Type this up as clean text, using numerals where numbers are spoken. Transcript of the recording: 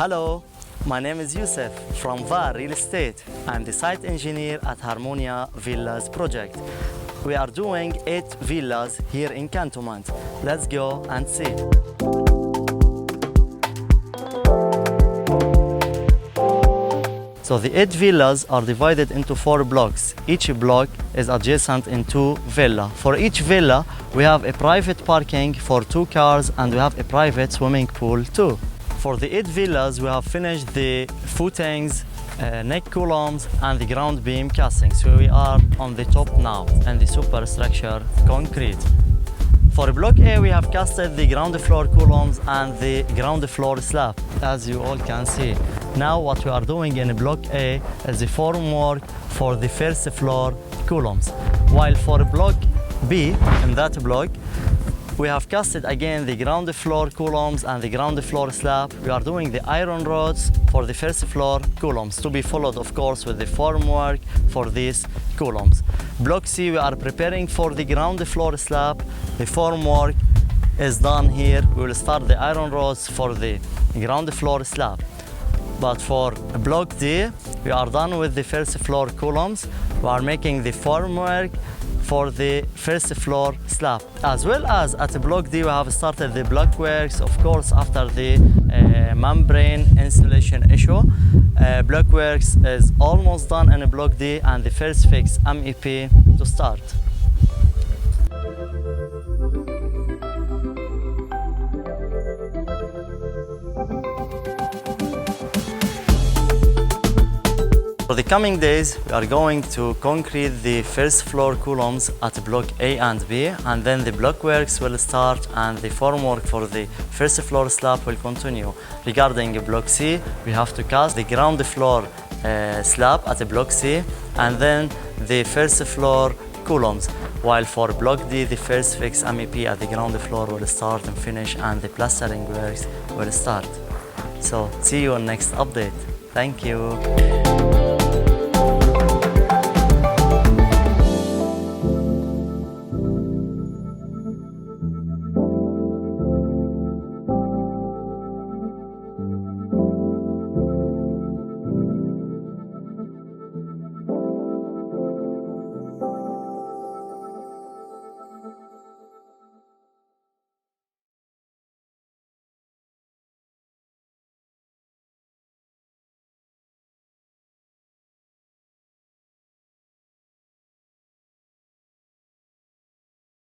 Hello, my name is Youssef from Vaal Real Estate. I'm the site engineer at Harmonia Villas project. We are doing 8 villas here in Cantonments. Let's go and see. So the 8 villas are divided into 4 blocks. Each block is adjacent in 2 villas. For each villa, we have a private parking for 2 cars and we have a private swimming pool too. For the 8 villas, we have finished the footings, neck columns and the ground beam casting. So we are on the top now and the superstructure concrete. For block A, we have casted the ground floor columns and the ground floor slab, as you all can see. Now what we are doing in block A is the formwork for the first floor columns. While for block B, in that block, we have casted again the ground floor columns and the ground floor slab. We are doing the iron rods for the first floor columns, to be followed of course with the formwork for these columns. Block C, we are preparing for the ground floor slab. The formwork is done here. We will start the iron rods for the ground floor slab. But for block D, we are done with the first floor columns. We are making the formwork for the first floor slab. As well as at block D, we have started the block works, of course, after the membrane insulation issue. Block works is almost done in block D and the first fix MEP to start. For the coming days, we are going to concrete the first floor columns at block A and B, and then the block works will start and the formwork for the first floor slab will continue. Regarding block C, we have to cast the ground floor slab at block C and then the first floor columns. While for block D, the first fix MEP at the ground floor will start and finish and the plastering works will start. So see you on next update. Thank you.